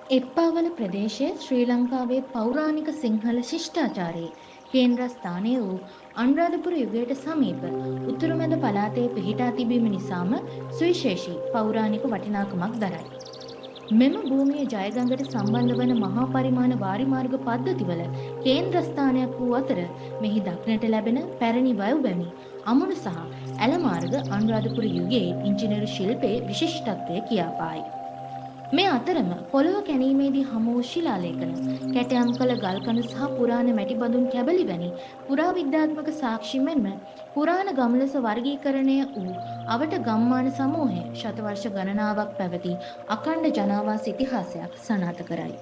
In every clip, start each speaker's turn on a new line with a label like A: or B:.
A: එප්පාවල ප්‍රදේශය ශ්‍රී ලංකාවේ පෞරාණික සිංහල ශිෂ්ටාචාරයේ කේන්ද්‍රස්ථානය වූ අනුරාධපුර යුගයට සමීප උතුරුමැද පළාතේ පිහිටා තිබීම නිසාම සුවිශේෂී පෞරාණික වටිනාකමක් දරයි. මෙම භූමිය ජයගඟට සම්බන්ධ වන මහා පරිමාණ වාරිමාර්ග පද්ධතිවල කේන්ද්‍රස්ථානයක් වූ අතර මෙහි දක්නට ලැබෙන පැරණි වැව් වැනි අමුණු සහ ඇල මාර්ග අනුරාධපුර යුගයේ ඉංජිනේරු ශිල්පයේ විශිෂ්ටත්වය කියාපායි. මේ අතරම පොළොව කැණීමේදී හමු වූ ශිලාලේඛන, කැටයම් කළ ගල්කණු සහ පුරාණ මැටි බඳුන් කැබලි වැනි පුරාවිද්‍යාත්මක සාක්ෂි මෙන්ම පුරාණ ගම් ලෙස වර්ගීකරණය වූ අවට ගම්මාන සමූහය ශතවර්ෂ ගණනාවක් පැවති අඛණ්ඩ ජනාවාස ඉතිහාසයක් සනාථ කරයි.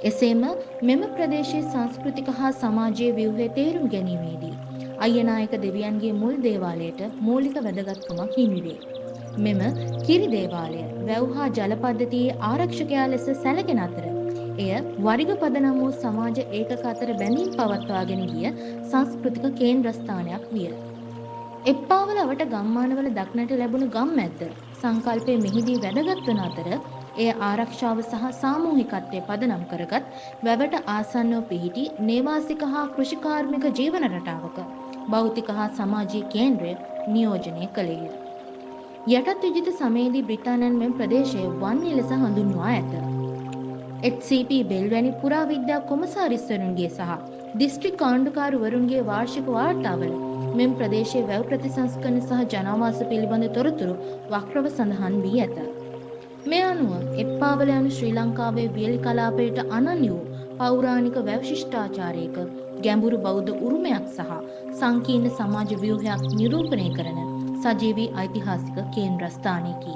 A: එසේම මෙම ප්‍රදේශයේ සංස්කෘතික හා සමාජීය ව්‍යුහය තේරුම් ගැනීමේදී අය්‍යනායක දෙවියන්ගේ මුල් දේවාලයට මූලික වැදගත්කමක් හිමි වේ. මෙම කිරි දේවාලය වැව් හා ජල පද්ධතියේ ආරක්ෂකයා ලෙස සැලකෙන අතර එය වරිග පදනම් වූ සමාජ ඒකක අතර බැඳීම් පවත්වාගෙන ගිය සංස්කෘතික කේන්ද්‍රස්ථානයක් විය. එප්පාවල අවට ගම්මානවල දක්නට ලැබුණු ගම්මැද්ද සංකල්පයේ මෙහිදී වැදගත් වන අතර එය ආරක්ෂාව සහ සාමූහිකත්වයේ පදනම් කරගත් වැවට ආසන්නව පිහිටි නේවාසික හා කෘෂිකාර්මික ජීවන රටාවක භෞතික හා සමාජීය කේන්ද්‍රය නියෝජනය කළේය. යටත් විජිත සමයේදී බ්‍රිතාන්‍යයන් මෙම ප්‍රදේශය වන්නි ලෙස හඳුන්වා ඇත. HCP බෙල් වැනි පුරාවිද්‍යා කොමසාරිස්වරුන්ගේ සහ දිස්ත්‍රික් ආණ්ඩුකාරවරුන්ගේ වාර්ෂික වාර්තාවල මෙම ප්‍රදේශයේ වැව් ප්‍රතිසංස්කරණ සහ ජනාවාස පිළිබඳ තොරතුරු වක්‍රව සඳහන් වී ඇත. මේ අනුව එප්පාවල යනු ශ්‍රී ලංකාවේ වියලි කලාපයට අනන්‍ය වූ පෞරාණික වැව් ශිෂ්ටාචාරයක ගැඹුරු බෞද්ධ උරුමයක් සහ සංකීර්ණ සමාජ ව්‍යුහයක් නිරූපණය කරන සජීවී ඓතිහාසික කේන්ද්‍රස්ථානයකි.